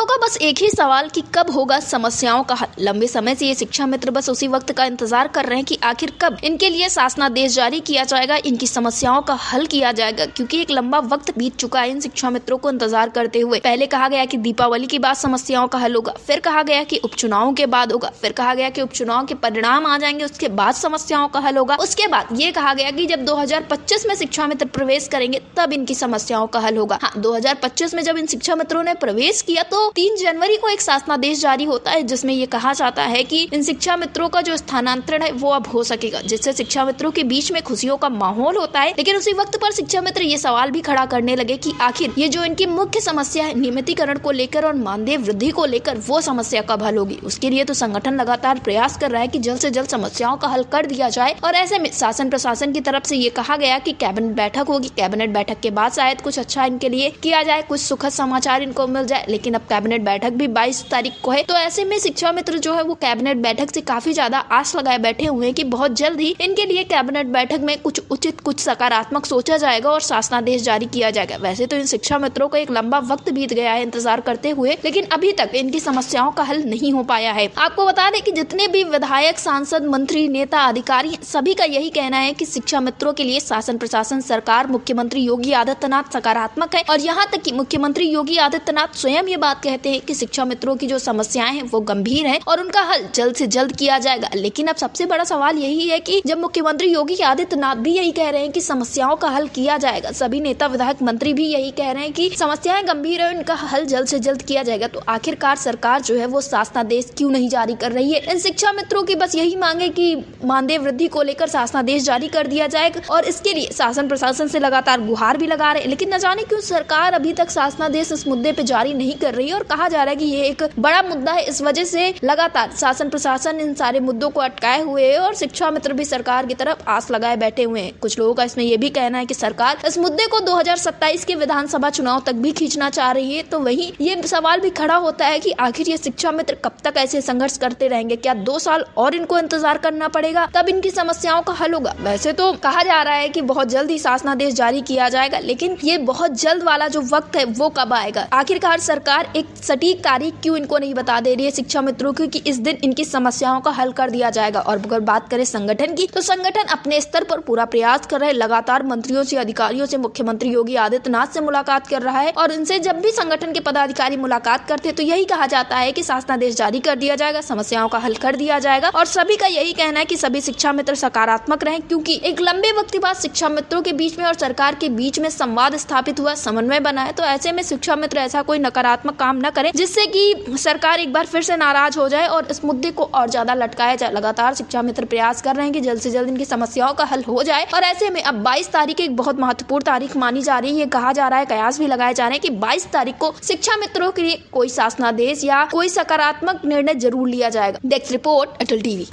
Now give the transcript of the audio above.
मित्रों का बस एक ही सवाल कि कब होगा समस्याओं का हल। लंबे समय से ये शिक्षा मित्र बस उसी वक्त का इंतजार कर रहे हैं कि आखिर कब इनके लिए शासनादेश जारी किया जाएगा, इनकी समस्याओं का हल किया जाएगा, क्योंकि एक लंबा वक्त बीत चुका है इन शिक्षा मित्रों को इंतजार करते हुए। पहले कहा गया कि दीपावली के बाद समस्याओं का हल होगा, फिर कहा गया कि उपचुनाव के बाद होगा, फिर कहा गया कि उपचुनाव के परिणाम आ जाएंगे उसके बाद समस्याओं का हल होगा, उसके बाद ये कहा गया कि जब 2025 में शिक्षा मित्र प्रवेश करेंगे तब इनकी समस्याओं का हल होगा। हाँ, 2025 में जब इन शिक्षा मित्रों ने प्रवेश किया तो 3 जनवरी को एक शासनादेश जारी होता है जिसमें ये कहा जाता है कि इन शिक्षा मित्रों का जो स्थानांतरण है वो अब हो सकेगा, जिससे शिक्षा मित्रों के बीच में खुशियों का माहौल होता है। लेकिन उसी वक्त पर शिक्षा मित्र ये सवाल भी खड़ा करने लगे कि आखिर ये जो इनकी मुख्य समस्या है नियमितीकरण को लेकर और मानदेय वृद्धि को लेकर, वो समस्या कब हल होगी। उसके लिए तो संगठन लगातार प्रयास कर रहा है कि जल्द से जल्द समस्याओं का हल कर दिया जाए। और ऐसे में शासन प्रशासन की तरफ से ये कहा गया कि कैबिनेट बैठक होगी, कैबिनेट बैठक के बाद शायद कुछ अच्छा इनके लिए किया जाए, कुछ सुखद समाचार इनको मिल जाए। लेकिन अब कैबिनेट बैठक भी 22 तारीख को है, तो ऐसे में शिक्षा मित्र जो है वो कैबिनेट बैठक से काफी ज्यादा आस लगाए बैठे हुए हैं कि बहुत जल्द ही इनके लिए कैबिनेट बैठक में कुछ उचित, कुछ सकारात्मक सोचा जाएगा और शासनादेश जारी किया जाएगा। वैसे तो इन शिक्षा मित्रों को एक लंबा वक्त बीत गया है इंतजार करते हुए, लेकिन अभी तक इनकी समस्याओं का हल नहीं हो पाया है। आपको बता दें कि जितने भी विधायक, सांसद, मंत्री, नेता, अधिकारी, सभी का यही कहना है कि शिक्षा मित्रों के लिए शासन प्रशासन, सरकार, मुख्यमंत्री योगी आदित्यनाथ सकारात्मक है। और यहाँ तक कि मुख्यमंत्री योगी आदित्यनाथ स्वयं ये बात कहते हैं कि शिक्षा मित्रों की जो समस्याएं हैं वो गंभीर हैं और उनका हल जल्द से जल्द किया जाएगा। लेकिन अब सबसे बड़ा सवाल यही है कि जब मुख्यमंत्री योगी आदित्यनाथ भी यही कह रहे हैं कि समस्याओं का हल किया जाएगा, सभी नेता, विधायक, मंत्री भी यही कह रहे हैं कि समस्याएं गंभीर है, उनका हल जल्द से जल्द किया जाएगा, तो आखिरकार सरकार जो है वो शासनादेश क्यों नहीं जारी कर रही है। इन शिक्षा मित्रों की बस यही मांग है कि मानदेय वृद्धि को लेकर शासनादेश जारी कर दिया जाएगा और इसके लिए शासन प्रशासन से लगातार गुहार भी लगा रहे हैं। लेकिन न जाने क्यों सरकार अभी तक शासनादेश इस मुद्दे पे जारी नहीं कर रही है और कहा जा रहा है कि ये एक बड़ा मुद्दा है, इस वजह से लगातार शासन प्रशासन इन सारे मुद्दों को अटकाए हुए है और शिक्षा मित्र भी सरकार की तरफ आस लगाए बैठे हुए हैं। कुछ लोगों का इसमें यह भी कहना है कि सरकार इस मुद्दे को 2027 के विधानसभा चुनाव तक भी खींचना चाह रही है। तो वहीं ये सवाल भी खड़ा होता है कि आखिर ये शिक्षा मित्र कब तक ऐसे संघर्ष करते रहेंगे, क्या 2 साल और इनको इंतजार करना पड़ेगा तब इनकी समस्याओं का हल होगा। वैसे तो कहा जा रहा है कि बहुत जल्द ही शासनादेश जारी किया जाएगा, लेकिन ये बहुत जल्द वाला जो वक्त है वो कब आएगा। आखिरकार सरकार एक सटीक तारीख क्यों इनको नहीं बता दे रही है शिक्षा मित्रों की कि इस दिन इनकी समस्याओं का हल कर दिया जाएगा। और अगर बात करें संगठन की, तो संगठन अपने स्तर पर पूरा प्रयास कर रहे हैं, लगातार मंत्रियों से, अधिकारियों से, मुख्यमंत्री योगी आदित्यनाथ से मुलाकात कर रहा है और इनसे जब भी संगठन के पदाधिकारी मुलाकात करते हैं तो यही कहा जाता है कि शासनादेश जारी कर दिया जाएगा, समस्याओं का हल कर दिया जाएगा। और सभी का यही कहना है कि सभी शिक्षा मित्र सकारात्मक रहें, क्योंकि एक लंबे वक्त बाद शिक्षा मित्रों के बीच में और सरकार के बीच में संवाद स्थापित हुआ, समन्वय बना है। तो ऐसे में शिक्षा मित्र ऐसा कोई नकारात्मक काम न करें जिससे कि सरकार एक बार फिर से नाराज हो जाए और इस मुद्दे को और ज्यादा लटकाया जाए। लगातार शिक्षा मित्र प्रयास कर रहे हैं कि जल्द से जल्द इनकी समस्याओं का हल हो जाए और ऐसे में अब 22 तारीख एक बहुत महत्वपूर्ण तारीख मानी जा रही है। कहा जा रहा है, कयास भी लगाए जा रहे हैं कि 22 तारीख को शिक्षा मित्रों के लिए कोई शासनादेश या कोई सकारात्मक निर्णय जरूर लिया जाएगा। डेस्क रिपोर्ट, अटल टीवी।